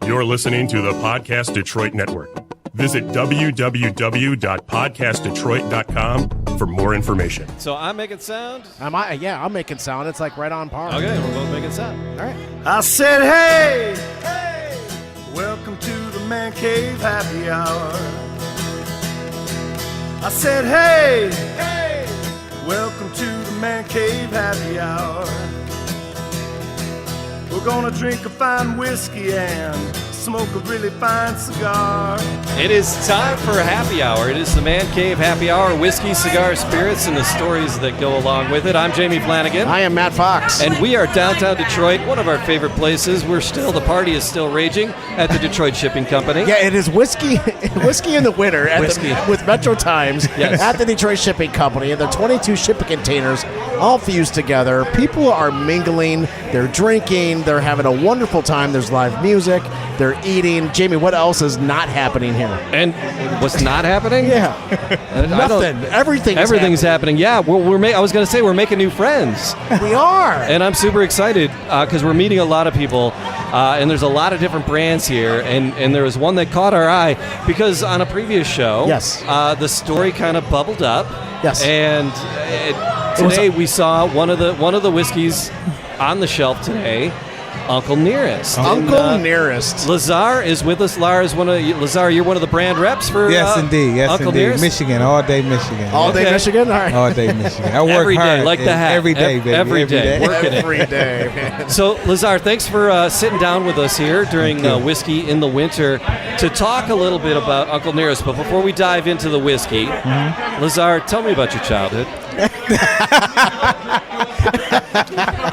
You're listening to the Podcast Detroit Network. Visit www.podcastdetroit.com for more information. So I'm making sound? I'm making sound. It's like right on par. Okay, we're both making sound. All right. I said, hey, welcome to the Man Cave Happy Hour. I said, hey, welcome to the Man Cave Happy Hour. We're gonna drink a fine whiskey and smoke a really fine cigar. It is time for happy hour. It is the Man Cave Happy Hour, whiskey, cigar, spirits, and the stories that go along with it. I'm Jamie Flanagan. I am Matt Fox. And we are downtown Detroit, one of our favorite places. The party is still raging at the Detroit Shipping Company. Yeah, it is whiskey in the winter with Metro Times at the Detroit Shipping Company. And the 22 shipping containers all fused together. People are mingling, they're drinking, they're having a wonderful time. There's live music, they're eating. Jamie, what else is not happening here? And what's not happening? Yeah. Nothing. Everything's happening. Yeah, I was going to say we're making new friends. We are. And I'm super excited because we're meeting a lot of people. And there's a lot of different brands here. And there was one that caught our eye because on a previous show, the story kind of bubbled up. Yes. And today we saw one of the whiskeys on the shelf today, Uncle Nearest. Uncle Nearest. Lazar is with us. Lazar, you're one of the brand reps for indeed. Yes, Uncle indeed. Nearest? Michigan, all day Michigan. All day Michigan? All right. All day Michigan. I work every day, hard. like the hat. Every day, baby. Every day. Working Every day, man. So, Lazar, thanks for sitting down with us here during Whiskey in the Winter to talk a little bit about Uncle Nearest. But before we dive into the whiskey, Lazar, tell me about your childhood.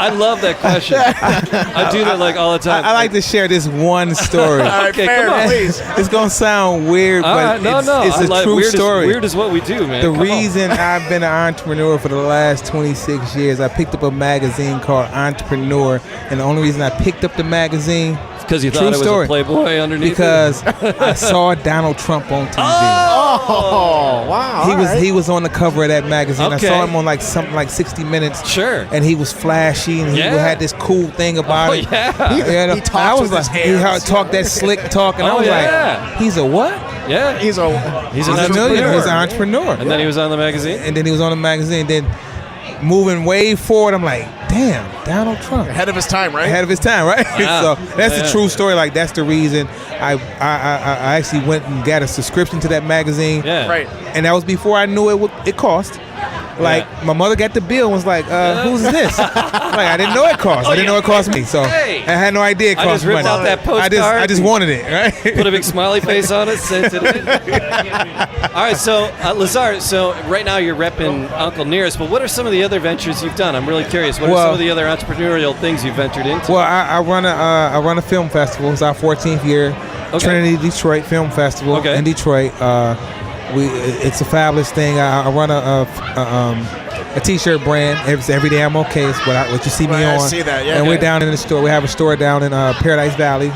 I love that question. I do that like all the time. I like to share this one story. Okay, come on. Please. It's going to sound weird, but it's a true story. Weird is what we do, man. The reason I've been an entrepreneur for the last 26 years, I picked up a magazine called Entrepreneur, and the only reason I picked up the magazine, because you thought it was a Playboy underneath because I saw Donald Trump on TV. Oh, wow. He was on the cover of that magazine. Okay. I saw him on something like 60 Minutes. Sure. And he was flashy, and he had this cool thing about it. Yeah. He talks with his hands. He talked that slick talk, and I was like, he's a what? Yeah. He's an entrepreneur. He's an entrepreneur. And then he was on the magazine? And then he was on the magazine. Then moving way forward, I'm like, damn, Donald Trump. Ahead of his time, right? Ahead of his time, right? Wow. So that's a true story. Like, that's the reason I actually went and got a subscription to that magazine. Yeah. Right. And that was before I knew it cost. Like, my mother got the bill and was like, who's this? I didn't know it cost. I didn't know it cost me. So I had no idea it cost I just ripped money. out that postcard. I just wanted it, right? Put a big smiley face on it, sent it in. All right, so Lazar, so right now you're repping Uncle Nearest, but what are some of the other ventures you've done? I'm really curious. What are some of the other entrepreneurial things you've ventured into? Well, I run a film festival. It's our 14th year. Okay. Trinity Detroit Film Festival in Detroit. It's a fabulous thing. I run a T-shirt brand. Every day I'm okay. It's what you see me on. I see that. Yeah. And we're down in the store. We have a store down in Paradise Valley,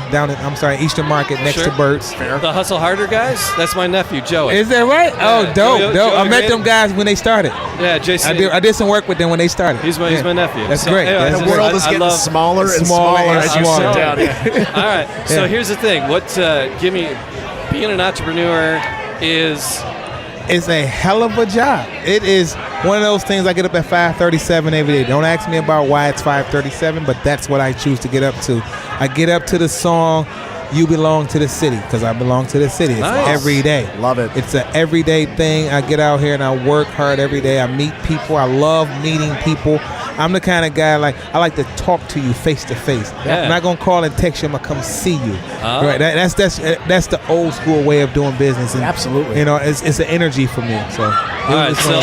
Eastern Market next to Burt's. The Hustle Harder guys. That's my nephew Joey. Is that right? Yeah. Oh, dope. Joey I met them guys when they started. Yeah, Jason. I did some work with them when they started. He's my nephew. That's great. Anyway, The world is getting smaller and smaller as you sit down. All right. So here's the thing. Being an entrepreneur is. It's a hell of a job. It is one of those things. I get up at 5:37 every day. Don't ask me about why it's 5:37, but that's what I choose to get up to. I get up to the song, "You Belong to the City," because I belong to the city. It's every day. Love it. It's an everyday thing. I get out here and I work hard every day. I meet people. I love meeting people. I'm the kind of guy I like to talk to you face to face. I'm not gonna call and text you. I'm gonna come see you. Right? That's the old school way of doing business. And, absolutely. It's an energy for me. So. All right. So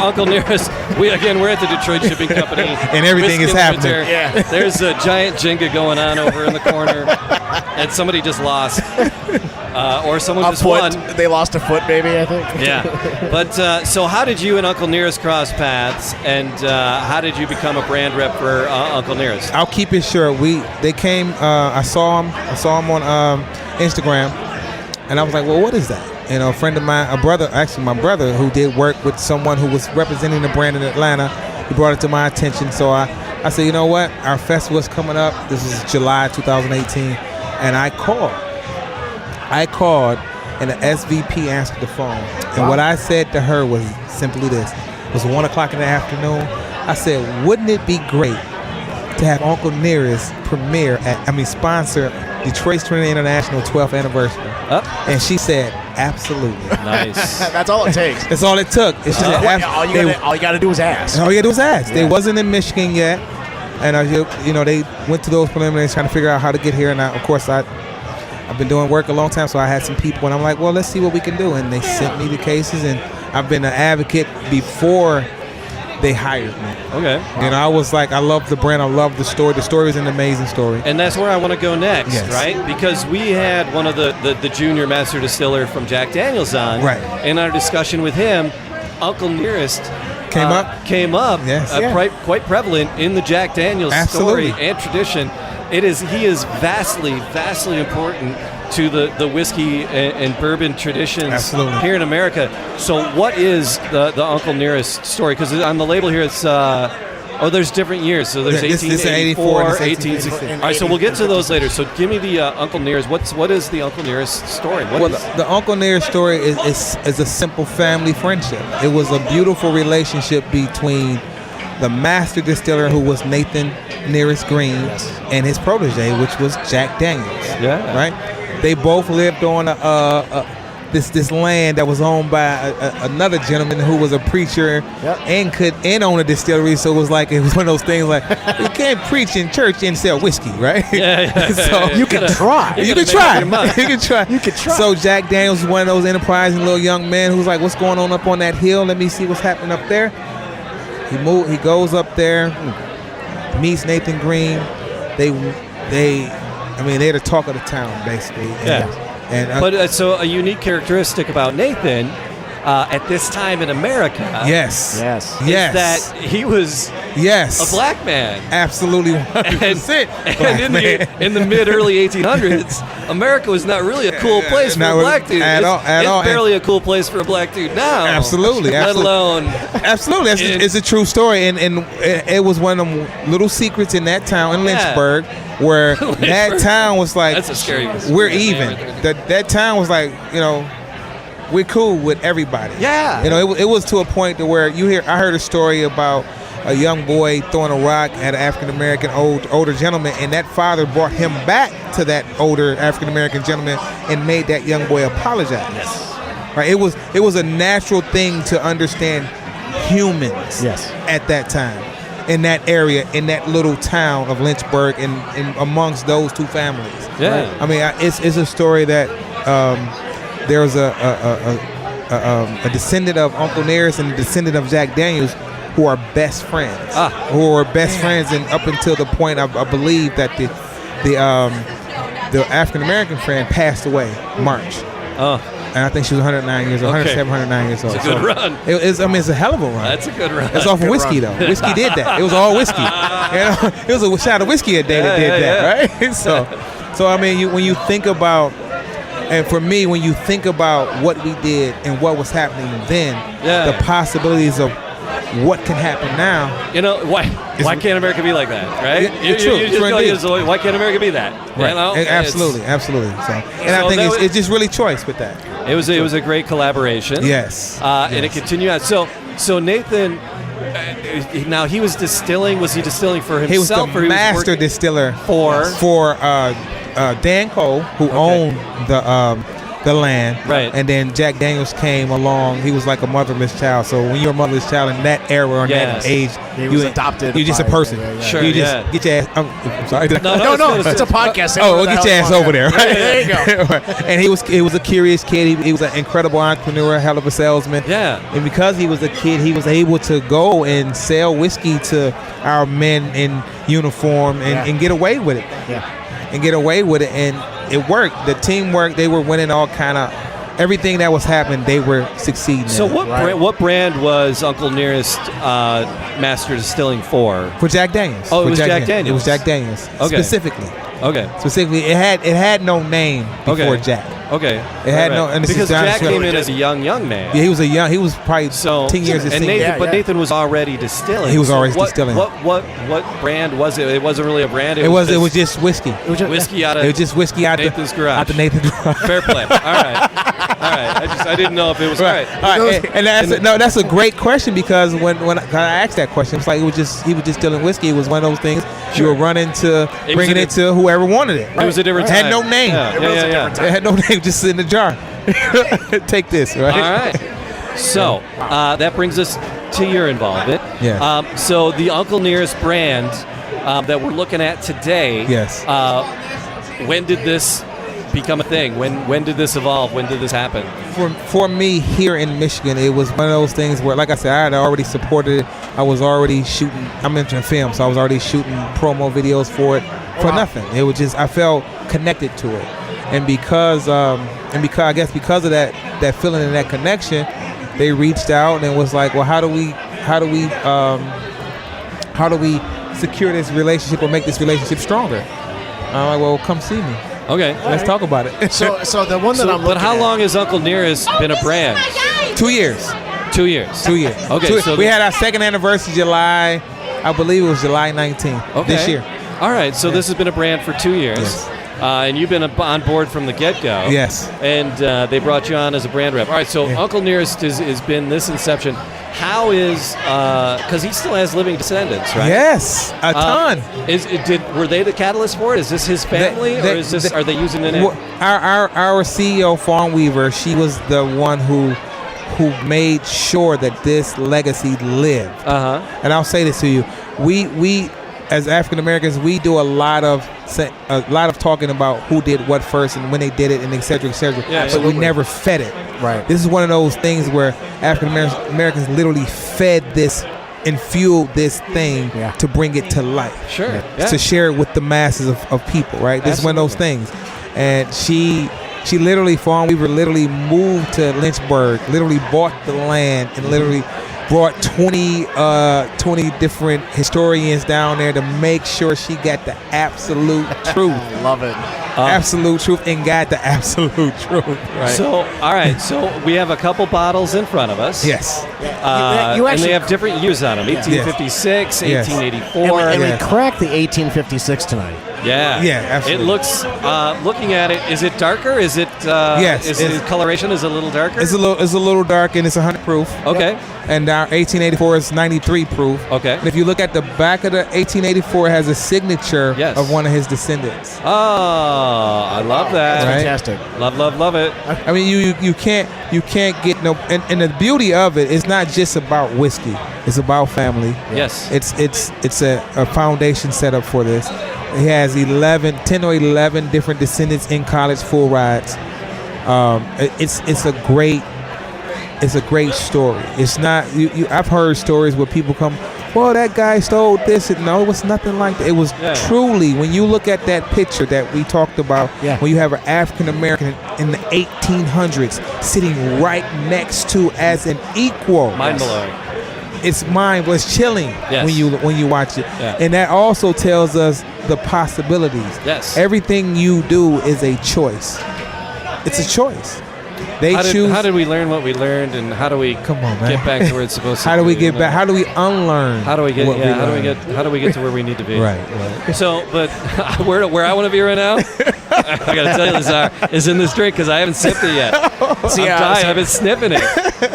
Uncle Nearest. We're at the Detroit Shipping Company, and everything is happening. Yeah. There's a giant Jenga going on over in the corner, and somebody just lost. Or someone just won. They lost a foot, maybe, I think. Yeah. But so how did you and Uncle Nearest cross paths, and how did you become a brand rep for Uncle Nearest? I'll keep it short. They came. I saw him on Instagram, and I was like, well, what is that? And a friend of mine, my brother, who did work with someone who was representing the brand in Atlanta, he brought it to my attention. So I said, you know what? Our festival is coming up. This is July 2018. And I called, and the SVP answered the phone. And what I said to her was simply this. It was 1 o'clock in the afternoon. I said, wouldn't it be great to have Uncle Nearest sponsor Detroit's Trinity International 12th anniversary? And she said, absolutely. Nice. That's all it takes. That's all it took. It's just All you got to do is ask. All you got to do is ask. They wasn't in Michigan yet. And, they went to those preliminaries trying to figure out how to get here. And, of course, I've been doing work a long time, so I had some people. And I'm like, well, let's see what we can do. And they sent me the cases. And I've been an advocate before they hired me. Okay. I was like, I love the brand. I love the story. The story is an amazing story. And that's where I want to go next, Yes. right? Because we had one of the junior master distiller from Jack Daniel's on. Right. In our discussion with him, Uncle Nearest Came up. Yes. Quite prevalent in the Jack Daniel's Absolutely. story and tradition. He is vastly important to the whiskey and bourbon traditions Absolutely. here in America. So what is the Uncle Nearest story? Because on the label here it's there's different years. So there's This is 1884, 1860. 1860. All right, so we'll get to those later. So give me the Uncle Nearest. What is the Uncle Nearest story? The Uncle Nearest story is a simple family friendship. It was a beautiful relationship between the master distiller, who was Nathan Nearest Green, and his protege, which was Jack Daniels. Yeah. Right? They both lived on this land that was owned by another gentleman who was a preacher and own a distillery. So it was one of those things like, you can't preach in church and sell whiskey, right? So you can try. You can try. So Jack Daniels was one of those enterprising little young men who's like, what's going on up on that hill? Let me see what's happening up there. He goes up there, meets Nathan Green. They're the talk of the town, basically. But so a unique characteristic about Nathan at this time in America, yes, is that he was a black man. Absolutely 100%. And in the mid-early 1800s, America was not really a cool place for a black dude. It's barely a cool place for a black dude now. Absolutely. Let alone. Absolutely. It's a true story. And it was one of them little secrets in that town in Lynchburg where that town was like, that's a scary we're even. That town was like, we're cool with everybody. Yeah. It was to a point to where I heard a story about a young boy throwing a rock at an African-American older gentleman, and that father brought him back to that older African-American gentleman and made that young boy apologize. Yes. Right? It was a natural thing to understand humans at that time in that area, in that little town of Lynchburg, and amongst those two families. Yeah. Right? I mean, it's a story that there was a descendant of Uncle Nearest and a descendant of Jack Daniels who are best friends. And up until the point I believe that the African American friend passed away March. And I think she was 109 years old, 107, 109 years old. It's a good run. It's a hell of a run. That's a good run. It's off of whiskey, though. Whiskey did that. It was all whiskey. It was a shot of whiskey a day that did that, right? So I mean, when you think about, and for me, when you think about what we did and what was happening then, the possibilities of what can happen now. Why can't America be like that, right? Why can't America be that? Right. Absolutely. So, I think it's just really choice with that. It was a great collaboration. Yes. And it continued on. So Nathan, now he was distilling. Was he distilling for himself? He was the master distiller for Dan Cole, who owned the land. Right. And then Jack Daniels came along. He was like a motherless child. So when you're a motherless child in that era or that age, he was adopted. You're just a person. Sure. You just get your ass. I'm sorry. No. It's a podcast. Get your ass over there. Right? There you go. And he was a curious kid. He was an incredible entrepreneur, a hell of a salesman. Yeah. And because he was a kid, he was able to go and sell whiskey to our men in uniform and get away with it. Yeah. And get away with it, and it worked. The team worked. They were winning all kind of everything that was happening. They were succeeding. So what brand was Uncle Nearest master distilling for? For Jack Daniels. Oh, it was Jack Daniels. It was Jack Daniels specifically. Okay. Specifically, it had no name before Okay. Jack. Okay. It had no, and this is because John Jack Schiller. came in as a young man. Yeah, he was probably So 10 years his and senior. Nathan, but Nathan was already distilling. He was So already what, distilling. What brand was it? It wasn't really a brand. It was just whiskey. whiskey out of It was just whiskey out Nathan's the garage. out the Nathan's garage. Fair play. All right. I didn't know if it was Right. right. All right. And that's a great question because when I asked that question, it's like he was just dealing whiskey. It was one of those things you were running to bringing it to whoever wanted it. It was a different It time. had no name. Yeah. It had no name, just in the jar. Take this, right? All right. So that brings us to your involvement. Yeah. So the Uncle Nearest brand that we're looking at today. Yes. When did this become a thing? When did this evolve? When did this happen? For me here in Michigan, it was one of those things where, like I said, I had already supported it. I was already shooting. I'm into film, so I was already shooting promo videos for it for nothing. It was just I felt connected to it, and because I guess because of that feeling and that connection, they reached out and was like, well, how do we secure this relationship or make this relationship stronger? I'm like, well, come see me. Okay. Let's talk about it. So the one that I'm looking But how at- long has Uncle Nearest been a brand? 2 years. 2 years. 2 years. Okay, so we had our second anniversary July, I believe it was July 19th this year. All right, so this has been a brand for 2 years. Yes. And you've been on board from the get-go. Yes. And they brought you on as a brand rep. All right, so Uncle Nearest has been this inception. How is, because he still has living descendants, right? Yes, a ton. Were they the catalyst for it? Is this his family, or is this? Are they using the name? Our CEO, Fawn Weaver, she was the one who made sure that this legacy lived. And I'll say this to you: we as African Americans, we do a lot of talking about who did what first and when they did it, and et cetera, Yeah, but we never fed it. Right. This is one of those things where African Americans literally fed this and fueled this thing to bring it to life. Sure. Yeah. To share it with the masses of people, right? This is one of those things. And she literally, Fawn Weaver literally moved to Lynchburg, literally bought the land and literally brought 20 different historians down there to make sure she got the absolute truth. Love it. Absolute truth and got the absolute truth. Right. So, all right. So we have a couple bottles in front of us. Yes. You and actually- they have different years on them. 1856, Yes. 1884. And Yes. we cracked the 1856 tonight. Yeah. Yeah, absolutely. It looks, looking at it, is it darker? Is it, Yes, is the it's- coloration is a little darker? It's a little dark and it's 100 proof. Okay. And our 1884 is 93 proof. Okay. And if you look at the back of the 1884, it has a signature Yes. of one of his descendants. Oh, I love that. Right. Fantastic. Love it. I mean, you can't get no. And the beauty of it is not just about whiskey. It's about family. Yes. It's a foundation set up for this. He has 10 or 11 different descendants in college full rides. It's a great story. It's not. I've heard stories where people come, well, that guy stole this. No, it was nothing like that. It was truly, when you look at that picture that we talked about, when you have an African American in the 1800s sitting right next to as an equal. Mind blowing. It's it's chilling Yes. when you watch it. Yeah. And that also tells us the possibilities. Yes. Everything you do is a choice. It's a choice. They How choose. did we learn what we learned, and how do we Come on, man. get back to where it's supposed to be? How do we get you back? know? How do we unlearn? How do we get? what Yeah. How do we learned? get? How do we get to where we need to be? Right. So, but where I want to be right now, I gotta tell you, Lazar, is in this drink because I haven't sipped it yet. See, I'm dying. I've been sniffing it.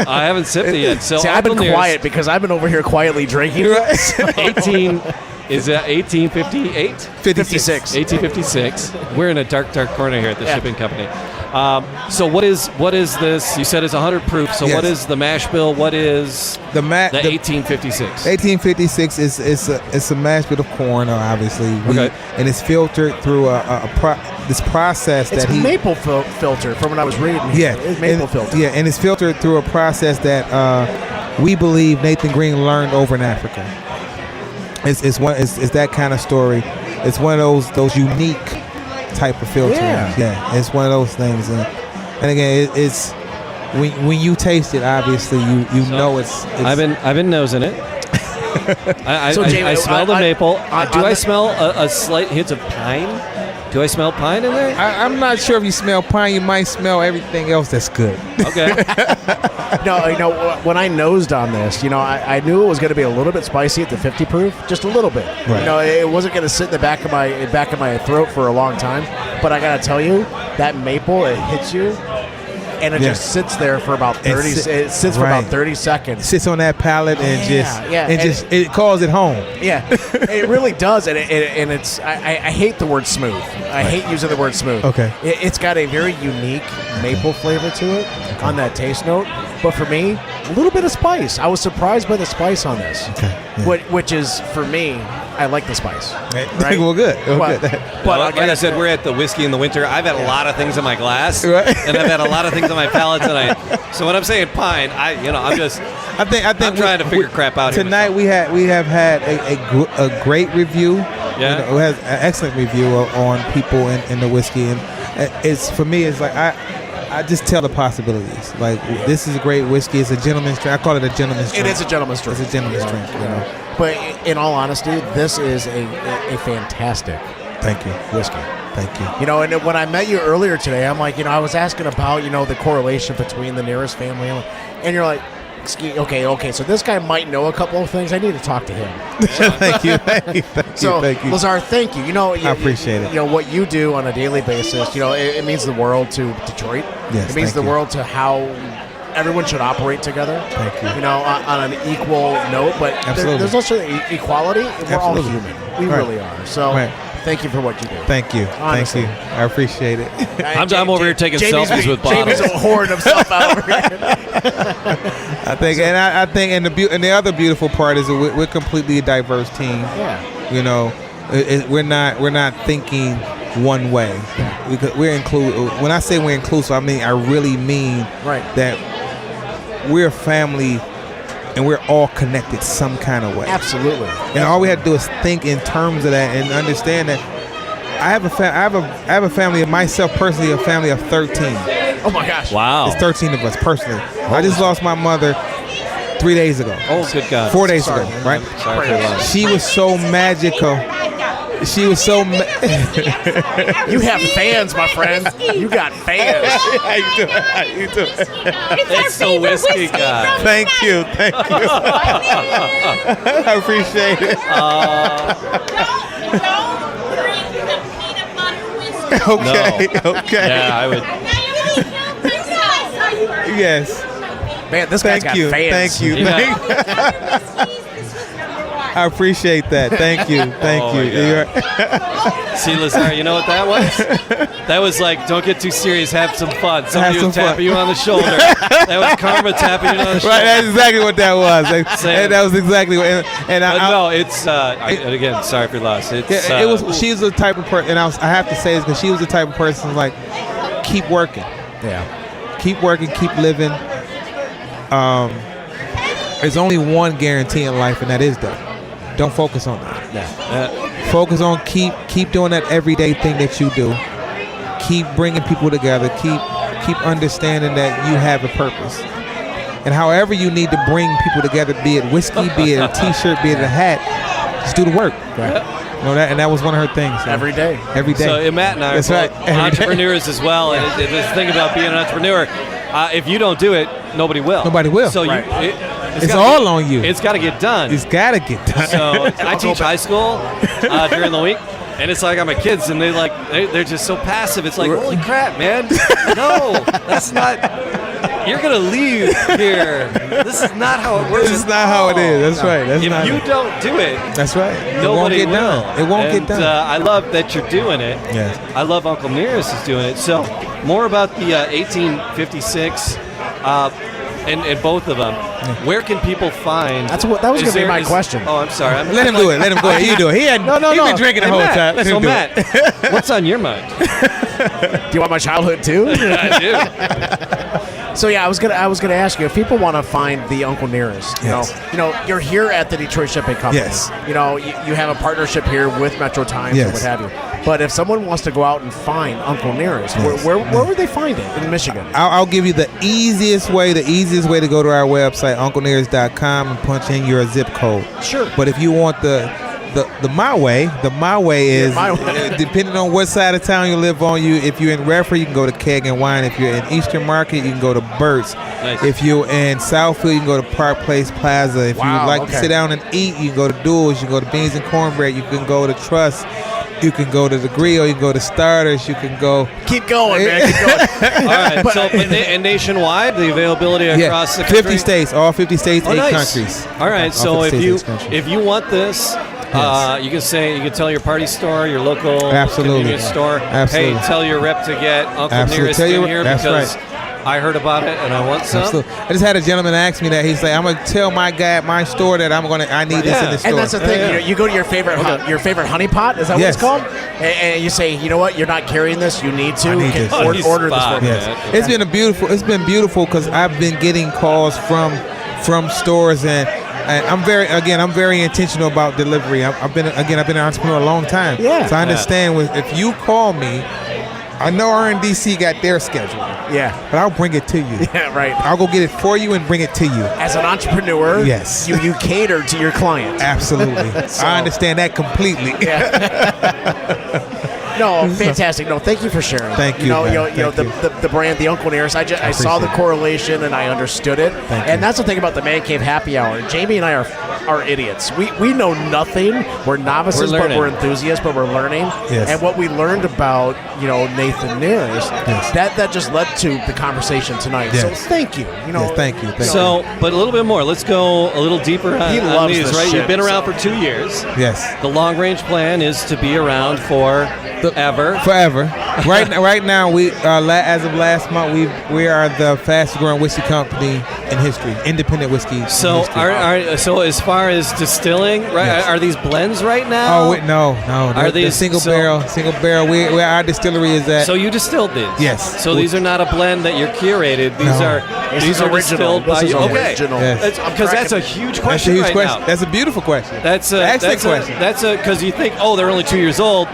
I haven't sipped it yet. So See, I've been Uncle Nearest, quiet because I've been over here quietly drinking. 18. Is that 1858? 56. 1856. We're in a dark corner here at the shipping company. So what is this? You said it's 100 proof. So Yes. what is the mash bill? What is The the 1856? 1856 is a mash bill of corn, obviously, Okay. and it's filtered through this process It's that he. maple filter from when I was reading. Yeah, It's maple and, filter. Yeah, and it's filtered through a process that we believe Nathan Green learned over in Africa. It's that kind of story. It's one of those unique type of filters. Yeah. It's one of those things, and again, it's when you taste it, obviously you know it's. I've been nosing it. I So, Jamie, smell the maple. Do on I the- smell a slight hint of pine? Do I smell pine in there? I'm not sure if you smell pine. You might smell everything else that's good. Okay. No, when I nosed on this, I knew it was going to be a little bit spicy at the 50 proof, just a little bit. Right. It wasn't going to sit in the back of my throat for a long time. But I got to tell you, that maple, it hits you, and it just sits there for about 30. It sits for about 30 seconds. It sits on that palate and it calls it home. Yeah, it really does, and it's. I hate the word smooth. I hate using the word smooth. Okay. It's got a very unique maple flavor to it on that taste note. But for me, a little bit of spice. I was surprised by the spice on this. Okay. Yeah. Which is, for me, I like the spice. Right? Well, good. But Like I said, we're at the Whiskey in the Winter. I've had a lot of things in my glass, Right. and I've had a lot of things on my palate tonight. So when I'm saying pine, I'm trying to figure crap out here tonight. myself. We have had a great review. Yeah. It has an excellent review on people in the whiskey, and it's for me. It's like I just tell the possibilities. Like, this is a great whiskey. It's a gentleman's drink. I call it a gentleman's drink. It is a gentleman's drink. It's a gentleman's drink. But in all honesty, this is a fantastic Thank you. whiskey. Thank you. And when I met you earlier today, I'm like, I was asking about, the correlation between the Nearest family, and you're like, okay, so this guy might know a couple of things. I need to talk to him. Thank you. So, Thank you. Lazar, thank you. I appreciate it. What you do on a daily basis, it means the world to Detroit. Yes, it means thank the you. world to how everyone should operate together. Thank you. On an equal note, but there's also equality. We're all Absolutely. human. We Right. really are. So Right. thank you for what you do. Thank you. Honestly. Thank you. I appreciate it. I'm over here taking selfies with Jamie's bottles. hoarding himself out over here. I think, and the other beautiful part is that we're completely a diverse team. Yeah. We're not thinking one way. We're include. When I say we're inclusive, I really mean Right. that we're a family, and we're all connected some kind of way. Absolutely. And all we have to do is think in terms of that and understand that I have a family of myself personally, a family of 13. Oh my gosh. Wow. It's 13 of us personally. I just lost my mother 3 days ago. Oh, good God. 4 days Sorry, ago, man. right? Sorry for that. She was so magical. She was so. You have fans, my friend. You got fans. How you doing? It's the whiskey guy. Thank you. I appreciate it. Okay. Yeah, I would. Yes. Man, this guy's got fans. Thank you. Yeah. I appreciate that. Thank you. Oh, my You're- See, Lazar, you know what that was? That was like, don't get too serious, have some fun. Somebody Have was some fun. tapping you on the shoulder. That was karma tapping you on the shoulder. Right, that's exactly what that was. Same. That was exactly what. And I, No, it's and again, sorry for your loss. It's it was. She's the type of person, and I have to say this because she was the type of person like, keep working, keep working, keep living. There's only one guarantee in life, and that is that. Don't focus on that. Focus on keep doing that everyday thing that you do. Keep bringing people together. Keep understanding that you have a purpose. And however you need to bring people together, be it whiskey, be it a T-shirt, be it a hat, just do the work. That was one of her things. So. Every day. Every day. So Matt and I are That's right. both Every day. entrepreneurs as well. And this thing about being an entrepreneur, if you don't do it, nobody will. Nobody will. So Right. It's all on you. It's got to get done. It's got to get done. So I teach high school during the week, and it's like I got my kids, and they're just so passive. It's like, holy crap, man! No, that's not. You're gonna leave here. This is not how it works. This is not how it is. That's right. That's If not you don't do it, That's right. nobody it won't get will. done. It won't And, get done. I love that you're doing it. Yes. I love Uncle Nearest is doing it. So more about the 1856. And both of them. Where can people find? That was gonna be my question. Oh, I'm sorry. Let him do it. Let him go ahead. You do it. He had No. been drinking the Hey, whole Matt, time. Let him so do Matt, it. what's on your mind? Do you want my childhood too? I do. So yeah, I was gonna ask you if people want to find the Uncle Nearest. Yes. You're here at the Detroit Shipping Company. Yes. You have a partnership here with Metro Times Yes. and what have you. But if someone wants to go out and find Uncle Nearest, Yes. where would they find it in Michigan? I'll give you the easiest way to go to our website, unclenearest.com, and punch in your zip code. Sure. But if you want the the my way is my way. depending on what side of town you live on. If you're in Redford, you can go to Keg and Wine. If you're in Eastern Market, you can go to Burt's. Nice. If you're in Southfield, you can go to Park Place Plaza. If you like to sit down and eat, you can go to Duels. You can go to Beans and Cornbread. You can go to Trust. You can go to the Grill. You can go to Starters. You can go. Keep going, man. Keep going. All right. And nationwide, the availability across the country? 50 states, all 50 states, 8 nice. countries. All right. So 50 if states, 8 countries. you want this, you can tell your party store, your local Absolutely. convenience store, Absolutely. hey, tell your rep to get Uncle Absolutely. Nearest Tell in your- here that's because right. I heard about it and I want some. Absolutely. I just had a gentleman ask me that. He's like, I'm gonna tell my guy at my store that I need this in the store. And that's the thing. Yeah. You go to your favorite honey pot. Is that what Yes. it's called? And you say, you know what? You're not carrying this. You need to. I need Can this. order this Spot, for me. Yes. man. It's been beautiful because I've been getting calls from stores and I'm very intentional about delivery. I've been an entrepreneur a long time. Yeah. So I understand if you call me, I know RNDC got their schedule, Yeah. but I'll bring it to you. Yeah. Right. I'll go get it for you and bring it to you. As an entrepreneur, Yes. you cater to your client. Absolutely. I understand that completely. No, fantastic. No, thank you for sharing. Thank you, You know, man. you know Thank the brand, the Uncle Nearest. I saw the appreciate it. correlation and I understood it. Thank And you. that's the thing about the Man Cave Happy Hour. Jamie and I are idiots. We know nothing. We're novices, We're but learning. we're enthusiasts, but we're learning. Yes. And what we learned about Nathan Nearest, Yes. that just led to the conversation tonight. So Yes. thank you. Yes, thank you. So, but a little bit more. Let's go a little deeper on, He on loves these, this right? shit, You've been around so- for 2 years. Yes. The long range plan is to be around for ever. Forever. Right now, we as of last month, we are the fastest growing whiskey company in history, independent whiskey. So, in history. so as far as distilling, right? Yes. Are these blends right now? Oh wait, no. Are They're these single barrel? Where our distillery is at. So you distilled these? Yes. So these are not a blend that you're curated. These No. are This these is are original. distilled by This is you. Okay. original. Yes. Because that's a huge That's a question huge right question. now. That's a beautiful question. That's a excellent question. That's a because you think, oh, they're only 2 years old.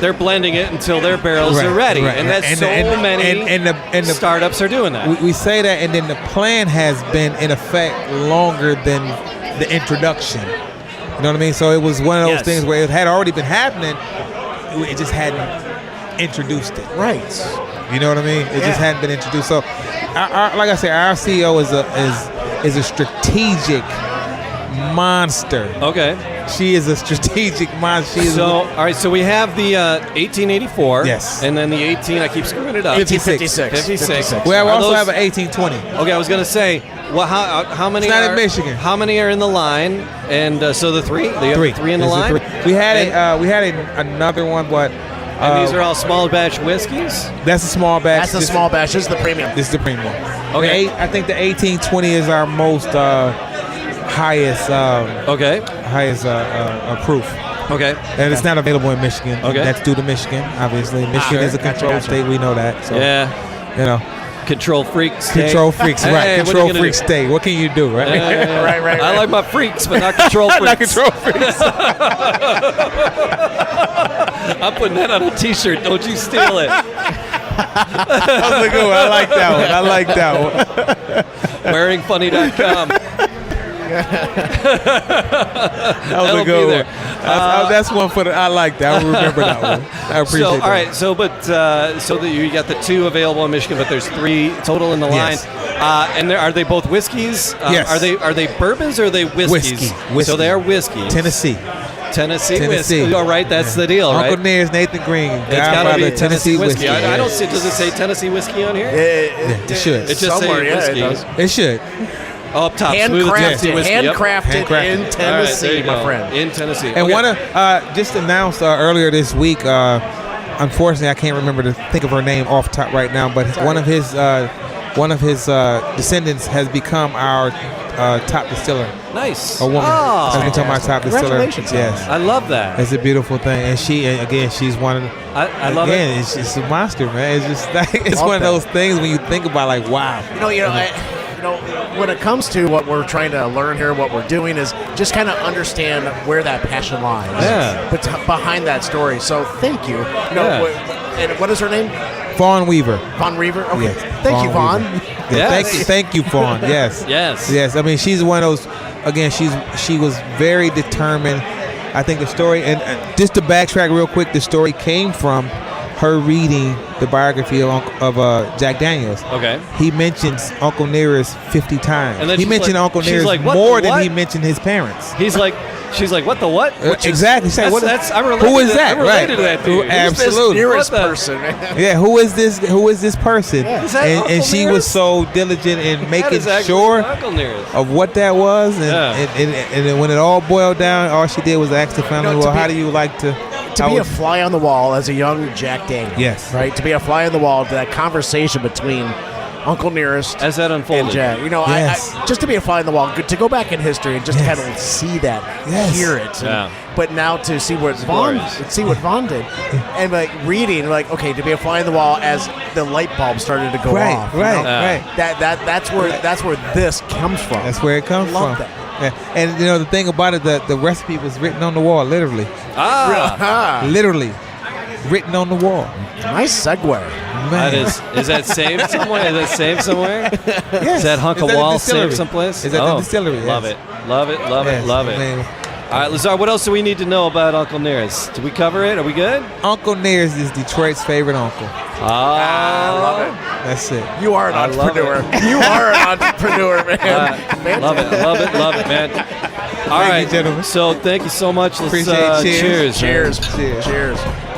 They're blending it until their barrels are ready, right. and that's many and the startups are doing that. we say that, and then the plan has been in effect longer than the introduction. You know what I mean? So it was one of those Yes. things where it had already been happening. It just hadn't introduced it. Right. You know what I mean? It just hadn't been introduced. So, like I said, our CEO is a strategic monster. Okay. She is a strategic monster. She is So, all right. So we have the 1884. Yes. And then the 18. I keep screwing it up. 1856. 56. we Are also those- have an 1820. Okay, I was gonna say, well, how many? It's not in are, Michigan. How many are in the line? And so the three. The Three. three in the There's a line. three. We had another one, but And these are all small batch whiskeys. that's a small batch. That's the small batch. This is the premium. This is the premium. Okay. I think the 1820 is our most highest Okay. proof. Okay. And it's not available in Michigan. Okay. That's due to Michigan, obviously. Michigan Sure. is a control Gotcha. state. We know that. So, Yeah. you know, Control freak state. control freaks, Hey, right? what are you Control gonna freak do? state. What can you do, right? Right. I like my freaks, but not control freaks. Not control freaks. I'm putting that on a T-shirt. Don't you steal it. That was a good one. I like that one. Wearingfunny.com. That was That'll a be good there. one. That's one for the. I like that. I remember that one. I appreciate So, that. all right. So, so that you got the 2 available in Michigan, but there's 3 total in the line. Yes. And are they both whiskeys? Yes. Are they bourbons or are they whiskeys? Whiskey. So they are whiskeys. Tennessee. Tennessee whiskey. All right. That's the deal, right? Uncle Nair's Nathan Green. It's got to be Godfather, Tennessee whiskey. I don't yes. see. Does it say Tennessee whiskey on here? It should. It just Somewhere, say yeah, whiskey. it does. It should. Oh, up top. Smooth Tennessee Handcrafted, whiskey. Yep. handcrafted in All right, Tennessee, there you my go. friend. In Tennessee. And Okay. one of just announced earlier this week. Unfortunately, I can't remember to think of her name off top right now. But one of his descendants has become our top distiller. Nice. A woman Oh, has become our top distiller. Congratulations. Yes, I love that. it's a beautiful thing. And she's one of the. I love Again, it. it's a monster, man. It's just like it's Love one of that. those things when you think about, like, wow. When it comes to what we're trying to learn here, what we're doing is just kind of understand where that passion lies. Yeah. But behind that story. So thank you. Yeah. And what is her name? Fawn Weaver. Vaughn Reaver. Okay. Yes. Thank you, Vaughn. Weaver. Yes. Thank you, Fawn. Yes. Yes. Yes. I mean, she's one of those. Again, she was very determined. I think the story, and just to backtrack real quick, the story came from her reading the biography of Jack Daniels. Okay. He mentions Uncle Nearest 50 times. And then he she's mentioned like- Uncle she's Nearest like, "What more the than what?" he mentioned his parents. She's like, what the what? Which is- Exactly. She's like, That's I'm related. who is to, that? I'm related Right. to that Who- dude. absolutely. Nearest What the- person. Yeah, who is this? Who is this person? Is that And Uncle she was Nearest? so diligent in That making is actually sure Uncle Nearest. of what that was, and, Yeah. and then when it all boiled down, all she did was ask the family, to "Well, be- how do you like to?" To how be a would- fly on the wall as a young Jack Daniels. Yes. Right? To be a fly on the wall to that conversation between Uncle Nearest As that and unfolded. Jack. You know, Yes. I just to be a fly on the wall, to go back in history and just Yes. kind of see that, Yes. hear it. Yeah. But now to see what Vaughn did, and like reading, like okay, to be a fly on the wall as the light bulb started to go Right, off. you right, know? right. That's where this comes from. That's where it comes Love from. that. Yeah. And you know the thing about it, the recipe was written on the wall, literally, Ah, literally, written on the wall. nice segue. That Man. is that saved somewhere? Is that saved somewhere? Yes. Is that hunk It's of at the wall distillery. saved someplace? It's at the distillery. Love yes. it. Love it. Love Yes. it. Love I it. mean, All right, Lazar, what else do we need to know about Uncle Nearest? Did we cover it? Are we good? Uncle Nearest is Detroit's favorite uncle. I love it. That's it. You are an I love entrepreneur. You are an entrepreneur, man. Love it. Love it. Love it, man. All you, right, gentlemen. So thank you so much. Let's Appreciate it. cheers. Cheers. man. Cheers. Cheers. Cheers.